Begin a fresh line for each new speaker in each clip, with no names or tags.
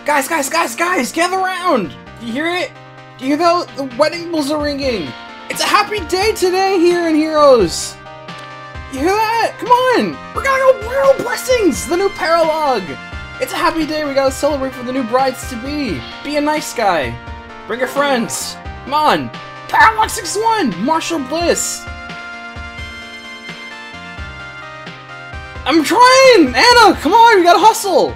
Guys, gather around! Do you hear it? Do you hear that? The wedding bells are ringing! It's a happy day today here in Heroes! You hear that? Come on! We're gonna go Bridal Blessings! The new Paralogue! It's a happy day, we gotta celebrate for the new brides-to-be! Be a nice guy! Bring your friends! Come on! Paralog 61! Marshall Bliss! I'm trying! Anna, come on, we gotta hustle!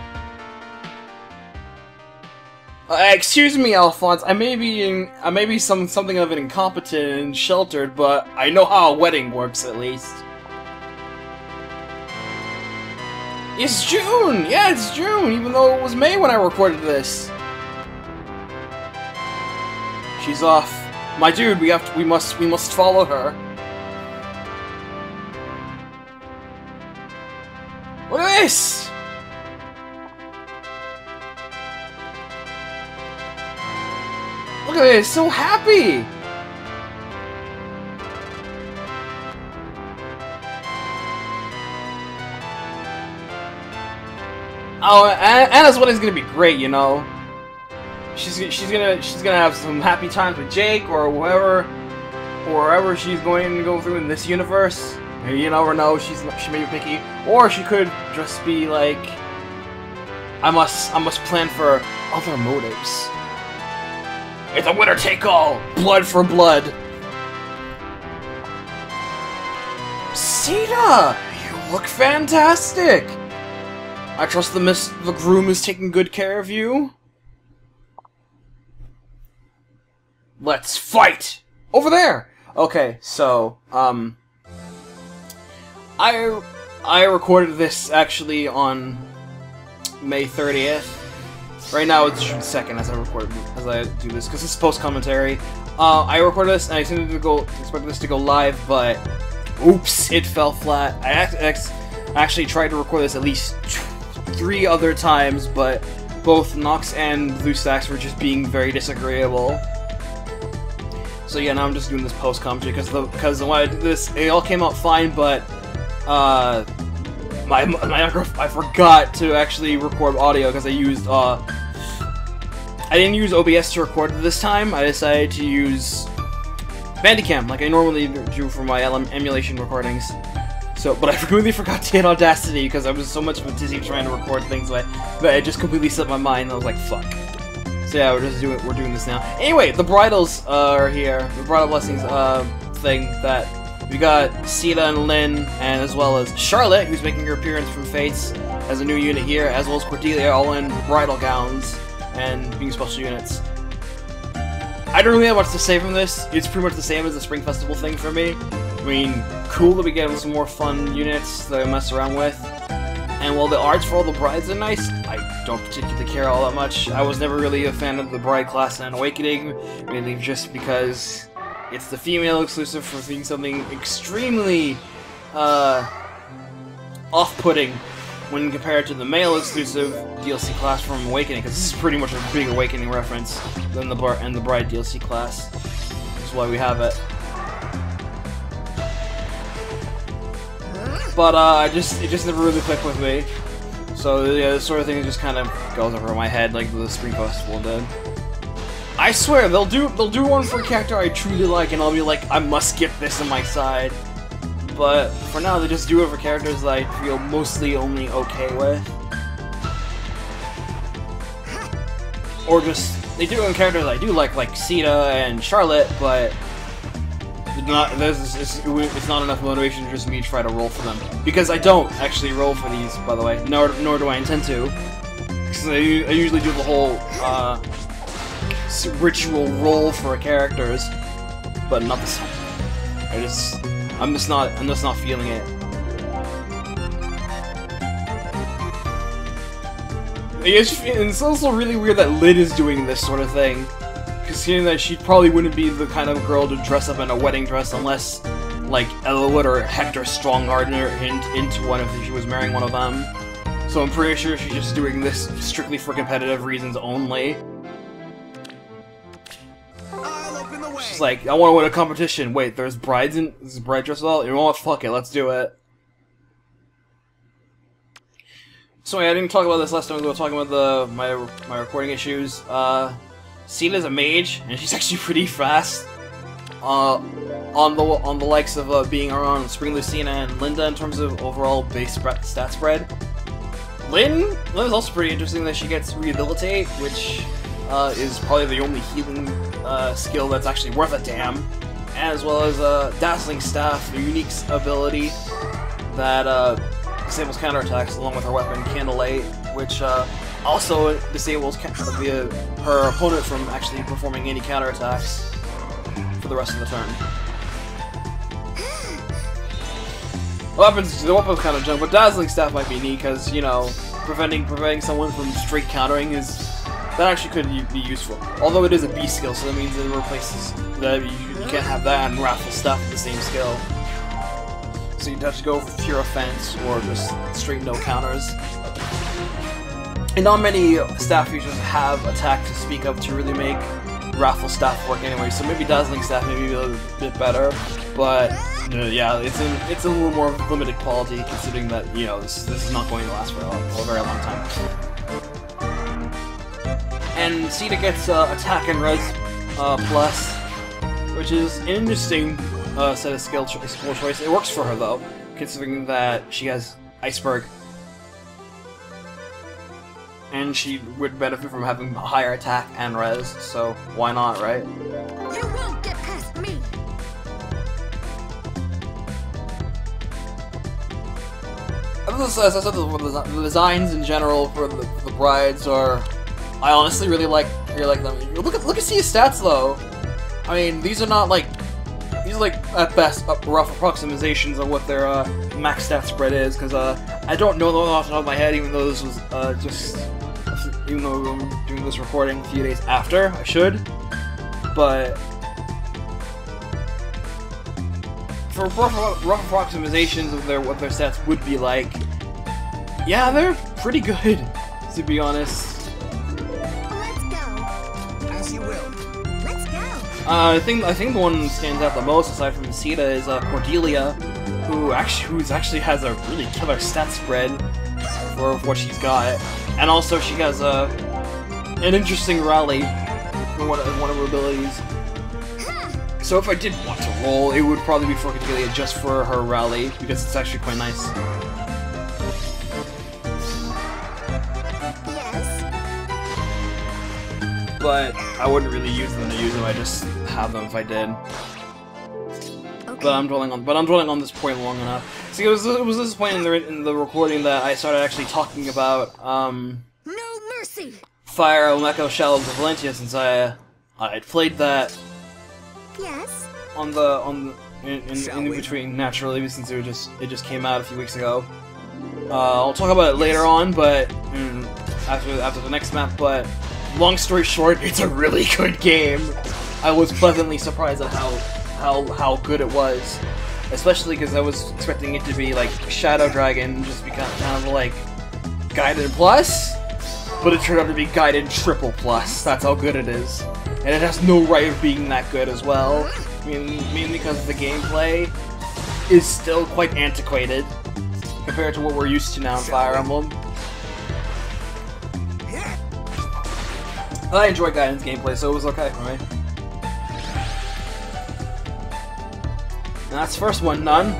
Excuse me, Alphonse. I may be something of an incompetent and sheltered, but I know how a wedding works at least. It's June! Yeah, it's June, even though it was May when I recorded this. She's off. My dude, we must follow her. Look at this! Look at this, so happy! Oh, Anna's wedding's gonna be great, you know. She's gonna have some happy times with Jake or wherever she's going to go through in this universe. You never know, she may be picky, or she could just be like, I must plan for other motives. It's a winner take all, blood for blood. Sita, you look fantastic. I trust the groom is taking good care of you. Let's fight over there. Okay, so I recorded this actually on May 30th. Right now it's June 2nd as I do this because it's post commentary. I recorded this and I expected this to go live, but oops, it fell flat. I actually tried to record this at least 3 other times, but both Nox and BlueStacks were just being very disagreeable. So yeah, now I'm just doing this post commentary because when I did this, it all came out fine, but I forgot to actually record audio because I didn't use OBS to record it this time. I decided to use Bandicam like I normally do for my emulation recordings. So, but I completely forgot to hit Audacity because I was so much of a tizzy trying to record things that it just completely slipped my mind. I was like, fuck. So yeah, we're doing this now. Anyway, the bridals are here. The Bridal Blessings thing that we got Sita and Lynn, and as well as Charlotte, who's making her appearance from Fates as a new unit here, as well as Cordelia, all in bridal gowns and being special units. I don't really have much to say from this. It's pretty much the same as the Spring Festival thing for me. I mean, cool that we get some more fun units that I mess around with. And while the arts for all the brides are nice, I don't particularly care all that much. I was never really a fan of the bride class in Awakening, mainly just because it's the female exclusive for being something extremely off-putting when compared to the male exclusive DLC class from Awakening, because this is pretty much a big Awakening reference than the bride DLC class. That's why we have it. But it just never really clicked with me. So yeah, this sort of thing just kind of goes over my head like the Spring Festival did. I swear they'll do one for a character I truly like, and I'll be like, I must get this on my side. But for now, they just do it for characters that I feel mostly only okay with, or just they do it on characters I do like Sita and Charlotte, but it's not enough motivation to just me try to roll for them, because I don't actually roll for these, by the way, nor do I intend to, because I usually do the whole ritual roll for characters, but not this time. I'm just not feeling it. It's also really weird that Lynn is doing this sort of thing, considering that she probably wouldn't be the kind of girl to dress up in a wedding dress unless, like, Elwood or Hector strong-armed her into one if she was marrying one of them. So I'm pretty sure she's just doing this strictly for competitive reasons only. She's like, I want to win a competition. Wait, there's brides in this bride dress at all? You know what? Fuck it, let's do it. So yeah, I didn't talk about this last time. We were talking about my recording issues. Sita's a mage, and she's actually pretty fast. On the likes of being around Spring Lucina and Linda in terms of overall base stat spread. Lynn is also pretty interesting that she gets Rehabilitate, which is probably the only healing skill that's actually worth a damn, as well as Dazzling Staff, a unique ability that disables counterattacks along with her weapon Candlelight, which also disables her opponent from actually performing any counterattacks for the rest of the turn. The weapon's kind of junk, but Dazzling Staff might be neat because, you know, preventing someone from straight countering that actually could be useful. Although it is a B skill, so that means it replaces that you can't have that and Raffle Staff with the same skill. So you'd have to go for pure offense or just straight no counters. And not many staff features have attack to speak of to really make Raffle Staff work anyway, so maybe Dazzling Staff may be a little bit better, but yeah, it's a little more limited quality considering that, you know, this is not going to last for a very long time. And Sita gets attack and res plus, which is an interesting set of skill choice. It works for her though, considering that she has Iceberg. And she would benefit from having higher attack and res, so why not, right?
You won't get past me.
As I said, the designs in general for the brides are, I honestly really like them. Look at Sia's stats though. I mean, these are not like, these are like at best rough approximations of what their max stat spread is, because I don't know them off the top of my head, even though this was even though I'm doing this recording a few days after, I should. But for rough approximations of what their stats would be like, yeah, they're pretty good, to be honest.
Let's go. As you will. Let's go.
I think the one that stands out the most, aside from Sita, is Cordelia, who actually has a really killer stat spread for what she's got, and also she has an interesting rally for one of her abilities. So if I did want to roll, it would probably be for Cordelia just for her rally, because it's actually quite nice.
Yes.
But I wouldn't really use them to use them. I just have them if I did.
Okay.
But I'm dwelling on this point long enough. See, it was this point in the recording that I started actually talking about
No mercy.
Fire Echo Shallows of Valentia, since I played that.
Yes.
In between, naturally, since it just came out a few weeks ago. I'll talk about it later on, but after the next map. But long story short, it's a really good game. I was pleasantly surprised at how good it was, especially because I was expecting it to be like Shadow Dragon, just be kind of like Guided Plus, but it turned out to be Guided Triple Plus. That's how good it is. And it has no right of being that good as well. I mean, mainly because the gameplay is still quite antiquated compared to what we're used to now in Fire Emblem. I enjoy Guidance gameplay, so it was okay for me. And that's the first one done.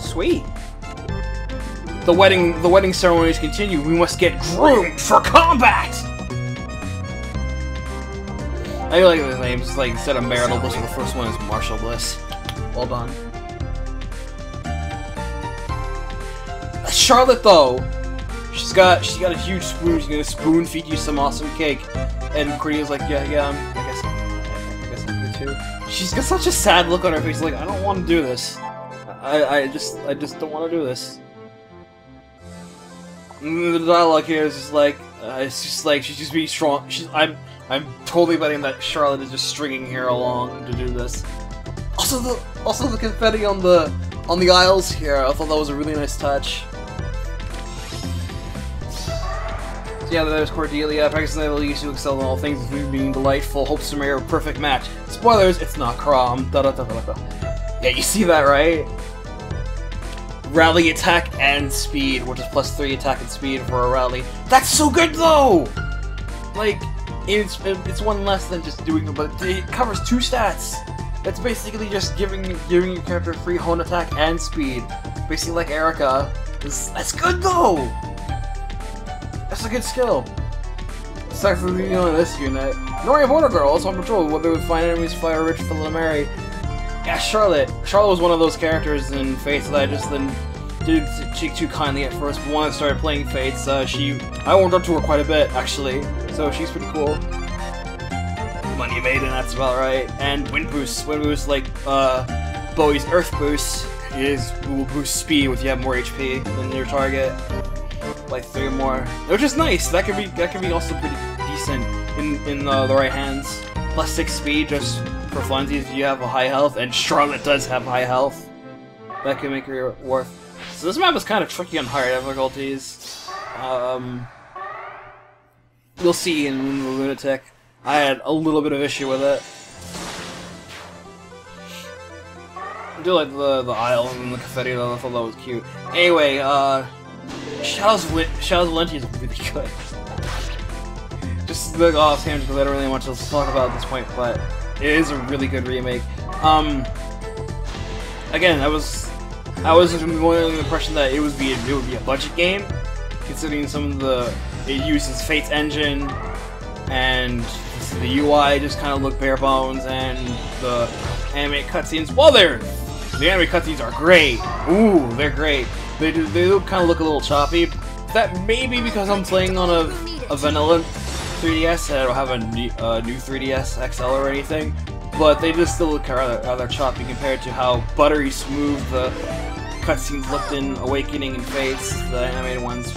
Sweet. The wedding ceremonies continue. We must get groomed for combat! I like the names, like instead of Marital Bliss, the first one is Martial Bliss. Well done. Charlotte though, she's got a huge spoon. She's gonna spoon feed you some awesome cake, and Cordelia's like, yeah, I guess I'm good too. She's got such a sad look on her face, like I don't want to do this. I just don't want to do this. The dialogue here is just like, it's just like she's just being strong. I'm totally betting that Charlotte is just stringing her along to do this. Also the confetti on the aisles here, I thought that was a really nice touch. So yeah, there's Cordelia, practicing the ability to excel in all things, including being delightful, hopes to marry a perfect match. Spoilers, it's not Crom. Da da da da da. Yeah, you see that, right? rally attack and speed, which is +3 attack and speed for a rally. That's so good though! Like, it's one less than just doing it, but it covers 2 stats. That's basically just giving your character free hone attack and speed. Basically like Erica. That's good though! That's a good skill. Aside from the this unit. Nori Border Girl, also on patrol, whether we find enemies, fire rich Mary. Yeah, Charlotte. Charlotte was one of those characters in Fates that I just then didn't cheek too kindly at first, but when I started playing Fates, I warmed up to her quite a bit, actually. So she's pretty cool. Money Maiden, that's about right. And Wind Boost. Wind Boost, like Bowie's Earth Boost, will boost speed if you have more HP than your target. Like 3 more. Which is nice. That could be also pretty decent in the right hands. +6 speed just for funsies if you have a high health, and Charlotte does have high health. That could make her worth. So this map is kind of tricky on higher difficulties. You'll see in the Lunatic. I had a little bit of issue with it. I do like the aisle and the confetti though, I thought that was cute. Anyway, Shadows of Valentia is really good. Just look off tangent because I don't really want to talk about at this point, but it is a really good remake. Again, I was under the impression that it would be a budget game, considering it uses Fate's engine, and the UI just kind of looked bare bones, and the anime cutscenes, the anime cutscenes are great. Ooh, they're great. They kind of look a little choppy. That may be because I'm playing on a vanilla 3DS, and I don't have a new 3DS XL or anything, but they just still look rather choppy compared to how buttery smooth the cutscenes looked in Awakening and Fates, the animated ones.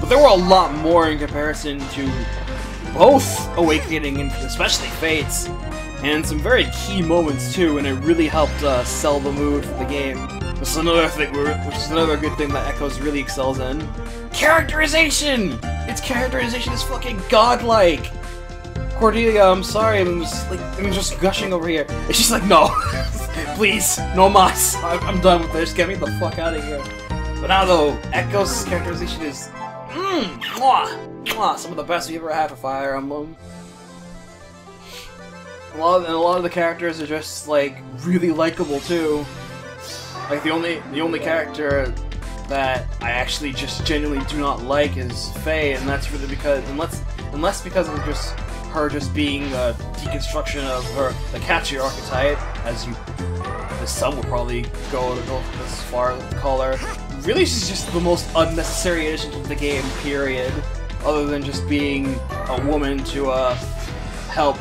But there were a lot more in comparison to both Awakening and especially Fates, and some very key moments too, and it really helped sell the mood for the game. Which is another good thing that Echoes really excels in. Characterization! Its characterization is fucking godlike! Cordelia, I'm sorry, I'm just gushing over here. It's just like, no! Please, no mas! I'm done with this, get me the fuck out of here. But now though, Echoes' characterization is some of the best we ever had for Fire Emblem. A lot of the characters are just like really likable too. Like the only character that I actually just genuinely do not like is Faye, and that's really because unless because of her just being a deconstruction of the catchy archetype, as some will probably go as far as to call her. Really, she's just the most unnecessary addition to the game, period. Other than just being a woman to help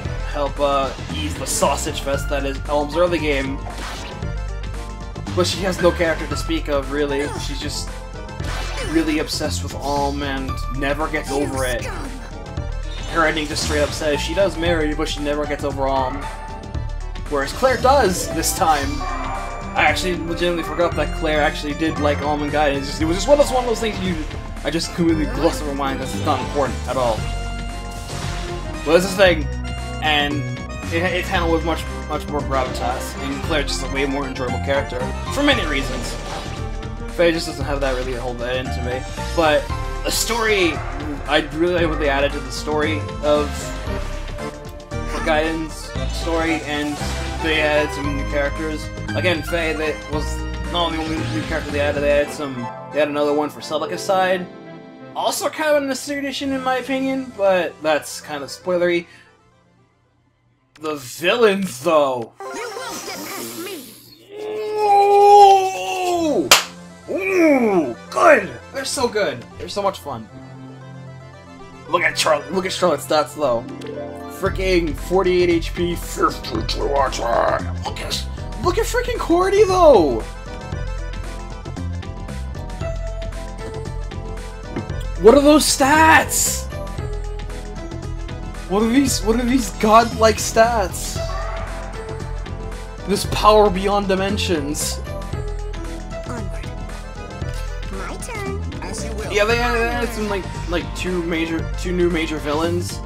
ease the sausage fest that is Elm's early game. But she has no character to speak of, really. She's just really obsessed with Alm and never gets over it. Her ending just straight up says she does marry, but she never gets over Alm. Whereas Claire does, this time. I actually legitimately forgot that Claire actually did like Alm and Guide. It was just one of those things I just completely glossed over mine because it's not important at all. But that's the thing, and it's handled with much more gravitas, and Claire's just a way more enjoyable character, for many reasons. Faye just doesn't have that really hold that into me. But the story, I really like what they added to the story of Gaiden's story, and they added some new characters. Again, Faye, that was not the only new character they added, they had another one for Celica's side. Also kind of a necessary addition in my opinion, but that's kind of spoilery. The villains, though.
You won't get past me.
Ooh! Ooh! Good! They're so good. They're so much fun. Look at Charlotte's stats, though. Freaking 48 HP, 52 attack. Look at freaking Cordy, though. What are those stats? What are these godlike stats? This power beyond dimensions.
Onward. My turn. As you will.
Yeah, they added some like two new major villains.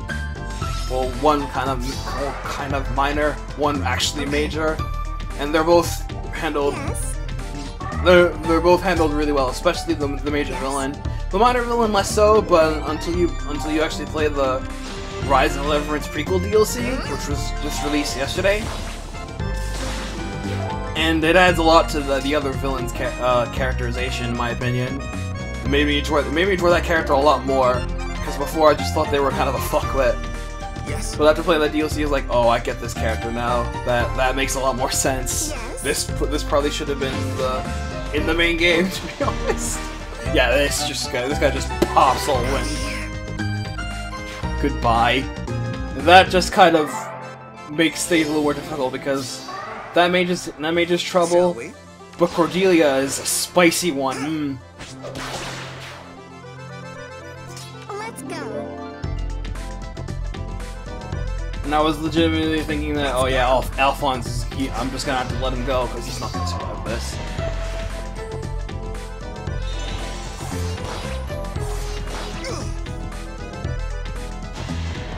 Well, one kind of minor, one actually major, and they're both handled
Yes.
they're both handled really well, especially the major villain. The minor villain less so, but until you actually play the Rise of Deliverance prequel DLC, which was just released yesterday, and it adds a lot to the other villain's characterization, in my opinion. It made me enjoy that character a lot more, because before I just thought they were kind of a fuckwit.
Yes.
But after playing that DLC, I was like, oh, I get this character now. That makes a lot more sense.
Yes.
This probably should have been in the main game, to be honest. Yeah, this guy just pops all win. Goodbye. That just kind of makes things a little more difficult because that mage's trouble, but Cordelia is a spicy one.
Let's go.
And I was legitimately thinking that, oh yeah, Alphonse, I'm just gonna have to let him go because he's not gonna survive this.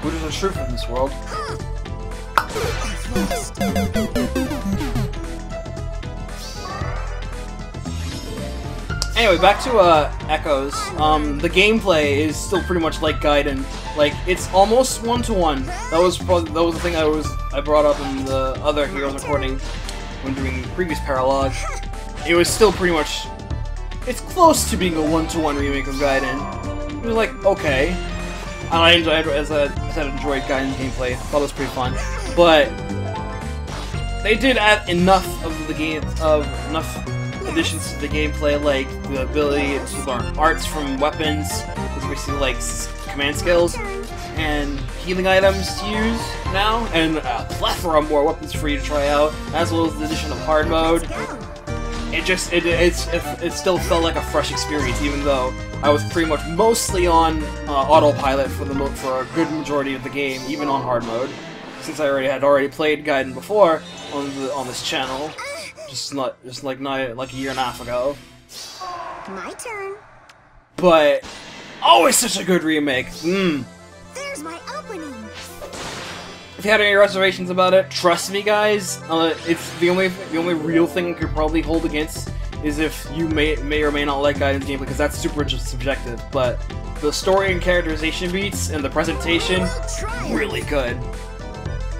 What is the truth in this world? Anyway, back to Echoes. The gameplay is still pretty much like Gaiden. Like, it's almost one-to-one. That was the thing I brought up in the other Heroes recording when doing the previous Paralogue. It was still pretty much, it's close to being a one-to-one remake of Gaiden. It was like, okay. And I enjoyed, as I said, enjoyed Gaiden's gameplay. Thought it was pretty fun. But they did add enough of the game, enough additions to the gameplay, like the ability to learn arts from weapons, which basically like command skills, and healing items to use now, and a plethora more weapons for you to try out, as well as the addition of hard mode. It still felt like a fresh experience, even though I was pretty much mostly on autopilot for a good majority of the game, even on hard mode, since I had already played Gaiden before on this channel, just like a year and a half ago.
My turn.
But oh, it's such a good remake.
There's my opening.
If you had any reservations about it, trust me, guys. It's the only real thing you could probably hold against is if you may or may not like Gaiden's gameplay, because that's super just subjective. But the story and characterization beats and the presentation, really good,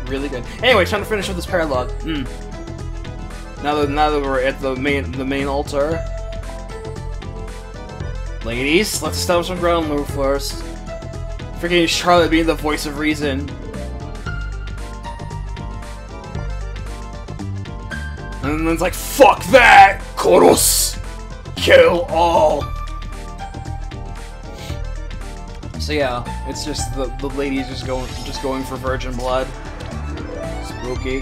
really good. Anyway, time to finish with this Paralog. Now that we're at the main altar, ladies, let's establish some ground rule first. Freaking Charlotte being the voice of reason. And then it's like, fuck that! Koros! Kill all! So yeah, it's just the ladies just going for virgin blood. Spooky.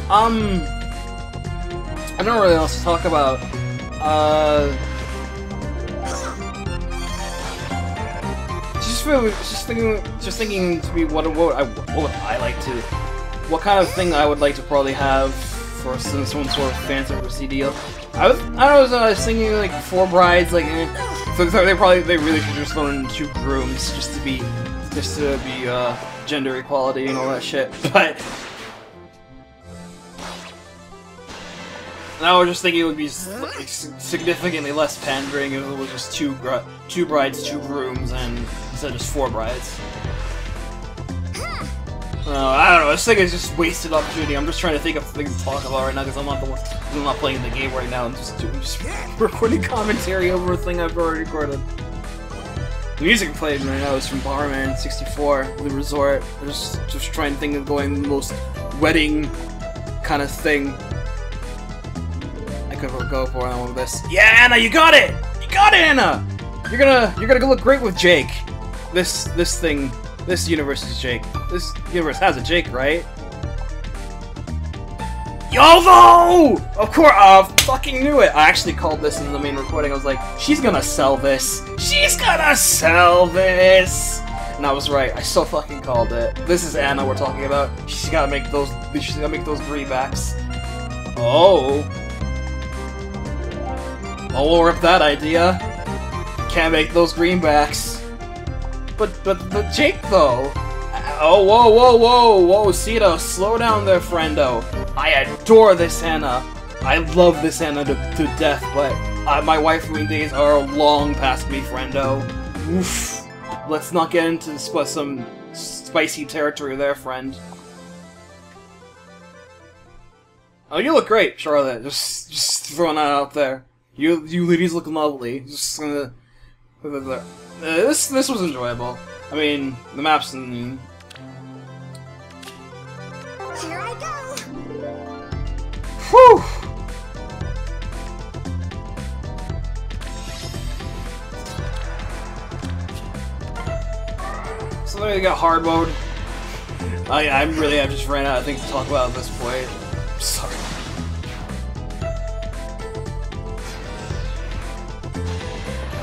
I don't really know what else to talk about. Just thinking to me, what would I like to? What kind of thing I would like to probably have for some sort of fan service deal? I was thinking like 4 brides, like so they really should just throw in 2 grooms just to be gender equality and all that shit. But I was just thinking it would be significantly less pandering if it was just 2 brides, 2 grooms, and instead of just 4 brides. I don't know. This thing is just wasted opportunity. I'm just trying to think of things to talk about right now because I'm not playing the game right now. I'm just recording commentary over a thing I've already recorded. The music I'm playing right now is from Barman 64, The Resort. I'm just trying to think of going the most wedding kind of thing I could go for on one of this. Yeah, Anna, you got it! You got it, Anna! You're gonna go look great with Jake. This universe is Jake. This universe has a Jake, right? YOLO! Of course, I fucking knew it! I actually called this in the main recording. I was like, she's gonna sell this. She's gonna sell this! And I was right. I so fucking called it. This is Anna we're talking about. She's gotta make those greenbacks. Oh. I'll rip that idea. Can't make those greenbacks. But Jake though, Oh, whoa, whoa, whoa, whoa, Cedo, slow down there, friendo. I adore this Anna. I love this Anna to death, but my waifuing days are long past me, friendo. Oof. Let's not get into some spicy territory there, friend. Oh, you look great, Charlotte. Just throwing that out there. You ladies look lovely. Just gonna put it there. This was enjoyable. I mean, the maps and.
Here I go.
Whew. So there you got hard mode. I just ran out of things to talk about at this point. I'm sorry.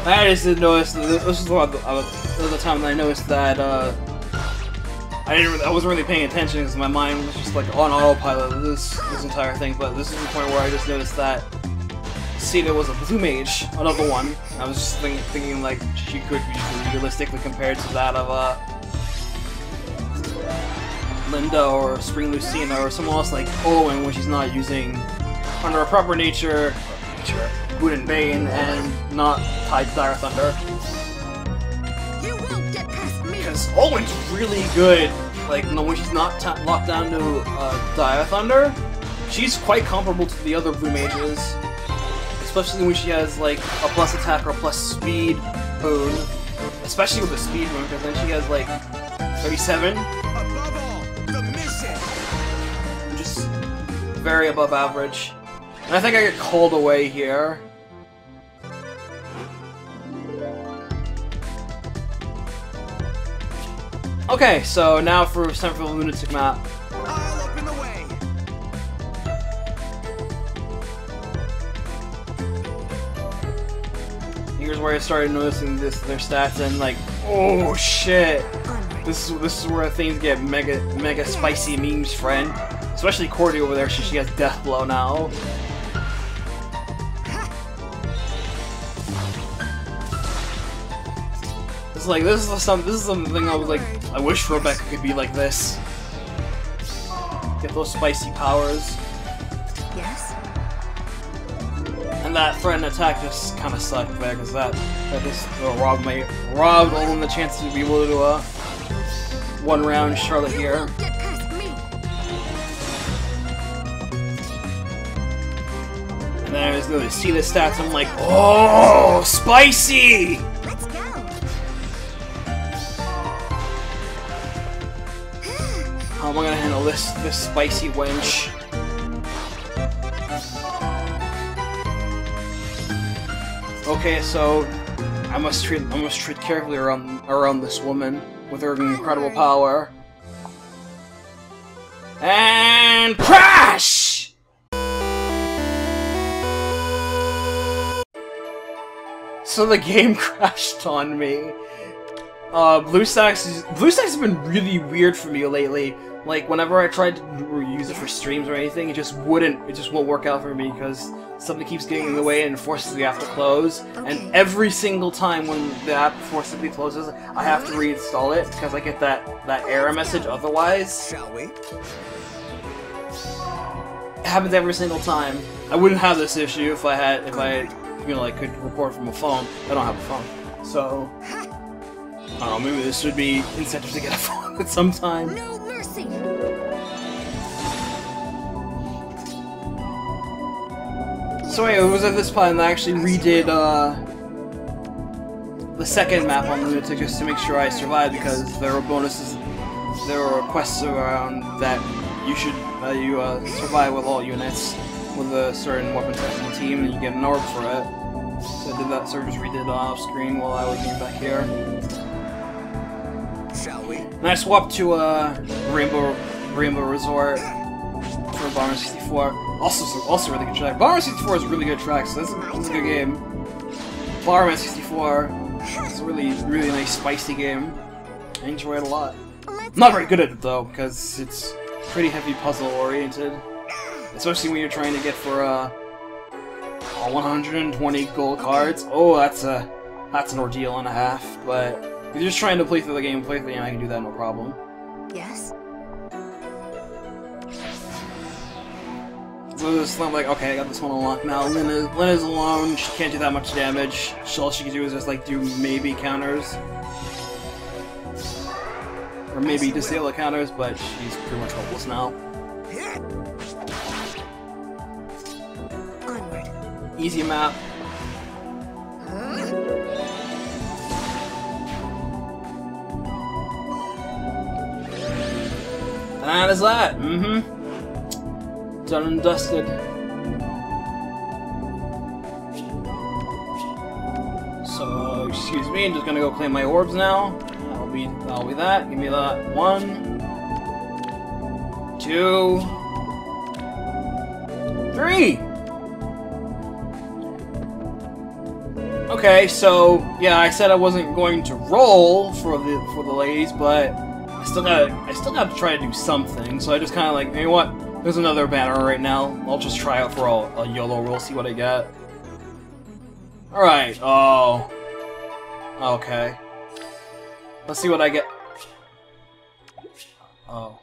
I just did notice that this was the time that I noticed that I wasn't really paying attention because my mind was just like on autopilot this entire thing. But this is the point where I just noticed that Cedo was a blue mage, another one. I was just thinking like she could be realistically compared to that of Linda or Spring Lucina or someone else like Owen when she's not using under a proper nature Good and Bane and not tied to Dire Thunder.
You won't get past me.
Because Owen's really good. Like when she's not locked down to Dire Thunder, she's quite comparable to the other blue mages. Especially when she has like a plus attack or a plus speed boon. Especially with the speed boon, because then she has like 37.
Above all, the mission.
Just very above average. And I think I get called away here. Okay, so now for time for the lunatic map.
All up in the way.
Here's where I started noticing their stats and like, oh shit! This is where things get mega spicy memes, friend. Especially Cordy over there, she has Death Blow now. It's like this is something I was like, I wish Rebecca could be like this. Get those spicy powers.
Yes.
And that threat and attack just kind of sucked there, because that just robbed Olin the chance to be able to one round Charlotte
You
here.
won't get past me.
And then I was going to see the stats, I'm like, oh, spicy!
Let's go.
How am I gonna handle this spicy wench? Okay, so I must tread carefully around this woman with her incredible power. And crash! So the game crashed on me. BlueStacks has been really weird for me lately. Like whenever I tried to use it for streams or anything, it just won't work out for me because something keeps getting in the way and forces the app to close. And every single time when the app forcibly closes, I have to reinstall it because I get that error message otherwise.
Shall we?
It happens every single time. I wouldn't have this issue if I could record from a phone. I don't have a phone, so I don't know. Maybe this would be incentive to get a phone at some time.
No mercy.
So anyway, it was at this point that I actually redid the second map on Lunatic just to make sure I survived, because there were bonuses, there were quests around that you should survive with all units with a certain weapon type in the team, and you get an orb for it. So I did that, so I just redid off screen while I was getting back here.
Shall we?
And I swapped to Rainbow Resort for Bomber 64. Also really good track. Bomber 64 is a really good track, so that's a good game. Bomber 64 is a really nice spicy game. I enjoy it a lot. I'm not very good at it though, because it's pretty heavy puzzle oriented. Especially when you're trying to get for 120 gold cards. Oh, that's an ordeal and a half. But if you're just trying to play through the game, I can do that no problem.
Yes?
So this, I'm like, okay, I got this one unlocked now. Lena's alone, she can't do that much damage. All she can do is just like do maybe counters. Or maybe disable counters, but she's pretty much hopeless now.
Onward.
Easy map. And that is that. Done and dusted. So, excuse me, I'm just gonna go claim my orbs now. That'll be that. Give me that. 1, 2, 3. Okay, so yeah, I said I wasn't going to roll for the ladies, but I still gotta try to do something. So I just kind of like, you know what? There's another banner right now. I'll just try out for a YOLO roll, see what I get. All right. Oh. Okay. Let's see what I get. Oh.